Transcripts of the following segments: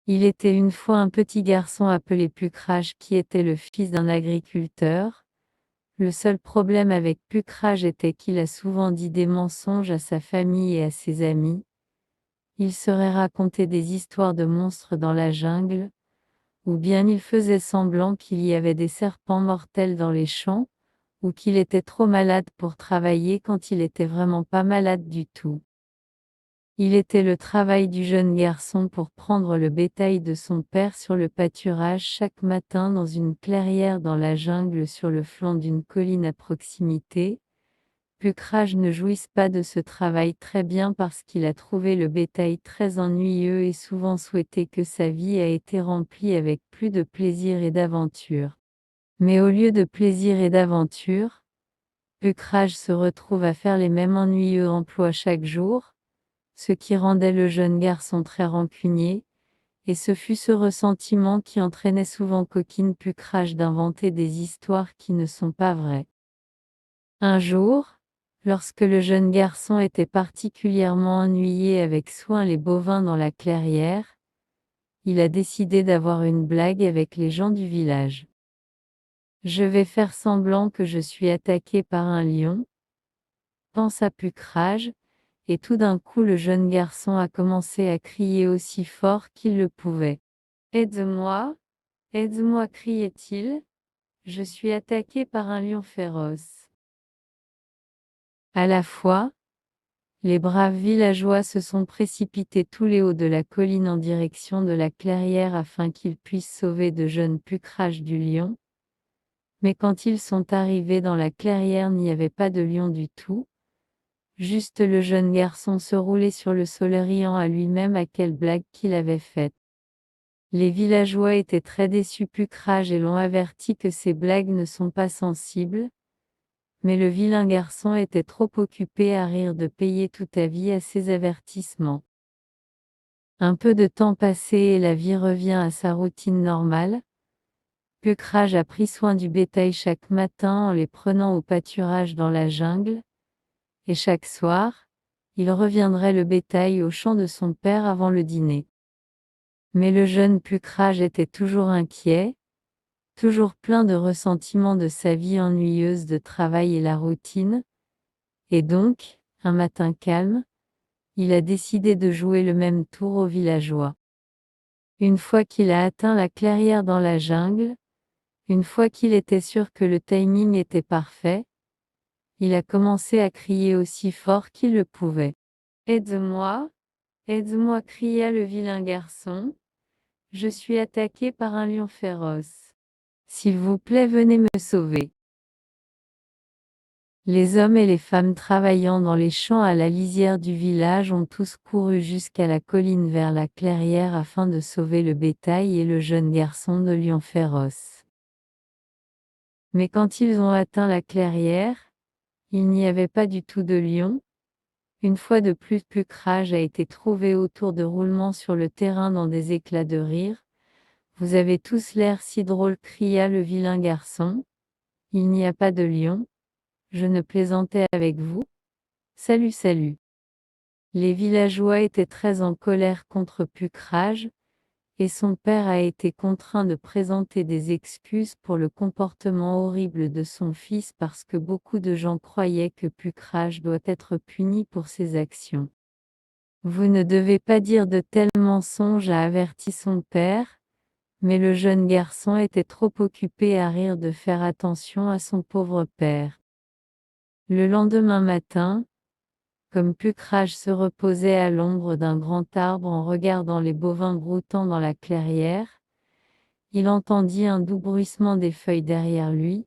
Il était une fois un petit garçon appelé Pucrage qui était le fils d'un agriculteur. Le seul problème avec Pucrage était qu'il a souvent dit des mensonges à sa famille et à ses amis. Il serait raconté des histoires de monstres dans la jungle, ou bien il faisait semblant qu'il y avait des serpents mortels dans les champs, ou qu'il était trop malade pour travailler quand il était vraiment pas malade du tout. Il était le travail du jeune garçon pour prendre le bétail de son père sur le pâturage chaque matin dans une clairière dans la jungle sur le flanc d'une colline à proximité. Pucrage ne jouisse pas de ce travail très bien parce qu'il a trouvé le bétail très ennuyeux et souvent souhaité que sa vie ait été remplie avec plus de plaisir et d'aventure. Mais au lieu de plaisir et d'aventure, Pucrage se retrouve à faire les mêmes ennuyeux emplois chaque jour, ce qui rendait le jeune garçon très rancunier, et ce fut ce ressentiment qui entraînait souvent Coquine Pucrage d'inventer des histoires qui ne sont pas vraies. Un jour, lorsque le jeune garçon était particulièrement ennuyé avec soin les bovins dans la clairière, il a décidé d'avoir une blague avec les gens du village. Je vais faire semblant que je suis attaqué par un lion, pensa Pucrage, et tout d'un coup le jeune garçon a commencé à crier aussi fort qu'il le pouvait. Aide-moi, aide-moi, criait-il, je suis attaqué par un lion féroce. À la fois, les braves villageois se sont précipités tous les hauts de la colline en direction de la clairière afin qu'ils puissent sauver de jeunes Pucrage du lion. Mais quand ils sont arrivés dans la clairière, il n'y avait pas de lion du tout. Juste le jeune garçon se roulait sur le sol riant à lui-même à quelle blague qu'il avait faite. Les villageois étaient très déçus Pucrage et l'ont averti que ces blagues ne sont pas sensibles, mais le vilain garçon était trop occupé à rire de payer tout à vie à ces avertissements. Un peu de temps passé et la vie revient à sa routine normale. Pucrage a pris soin du bétail chaque matin en les prenant au pâturage dans la jungle, et chaque soir, il reviendrait le bétail au champ de son père avant le dîner. Mais le jeune Pucrage était toujours inquiet, toujours plein de ressentiment de sa vie ennuyeuse de travail et la routine, et donc, un matin calme, il a décidé de jouer le même tour aux villageois. Une fois qu'il a atteint la clairière dans la jungle, une fois qu'il était sûr que le timing était parfait, il a commencé à crier aussi fort qu'il le pouvait. Aide-moi, aide-moi, cria le vilain garçon, je suis attaqué par un lion féroce. S'il vous plaît, venez me sauver. Les hommes et les femmes travaillant dans les champs à la lisière du village ont tous couru jusqu'à la colline vers la clairière afin de sauver le bétail et le jeune garçon de lion féroce. Mais quand ils ont atteint la clairière, il n'y avait pas du tout de lion. Une fois de plus, Pucrage a été trouvé autour de roulements sur le terrain dans des éclats de rire. Vous avez tous l'air si drôle, cria le vilain garçon. Il n'y a pas de lion. Je ne plaisantais avec vous. Salut, salut. Les villageois étaient très en colère contre Pucrage, et son père a été contraint de présenter des excuses pour le comportement horrible de son fils parce que beaucoup de gens croyaient que Pucrage doit être puni pour ses actions. Vous ne devez pas dire de tels mensonges, a averti son père, mais le jeune garçon était trop occupé à rire de faire attention à son pauvre père. Le lendemain matin, comme Pucrage se reposait à l'ombre d'un grand arbre en regardant les bovins broutant dans la clairière, il entendit un doux bruissement des feuilles derrière lui.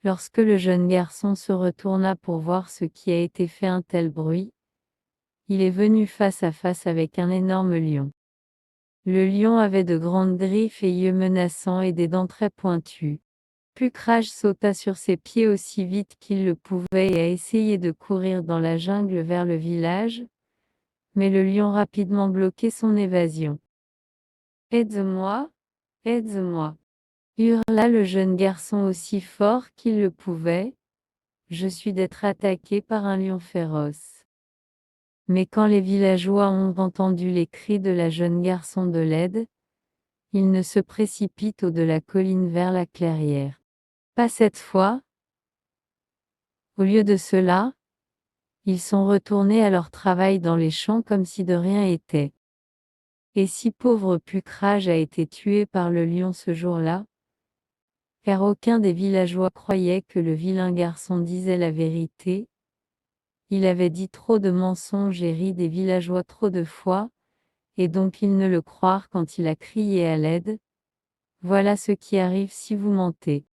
Lorsque le jeune garçon se retourna pour voir ce qui a été fait un tel bruit, il est venu face à face avec un énorme lion. Le lion avait de grandes griffes et yeux menaçants et des dents très pointues. Pucrage sauta sur ses pieds aussi vite qu'il le pouvait et a essayé de courir dans la jungle vers le village, mais le lion rapidement bloquait son évasion. Aide-moi, aide-moi, hurla le jeune garçon aussi fort qu'il le pouvait. Je suis d'être attaqué par un lion féroce. Mais quand les villageois ont entendu les cris de la jeune garçon de l'aide, ils ne se précipitent au de la colline vers la clairière. Pas cette fois. Au lieu de cela, ils sont retournés à leur travail dans les champs comme si de rien était. Et si pauvre Pucrage a été tué par le lion ce jour-là, car aucun des villageois croyait que le vilain garçon disait la vérité, il avait dit trop de mensonges et ri des villageois trop de fois, et donc ils ne le croirent quand il a crié à l'aide. Voilà ce qui arrive si vous mentez.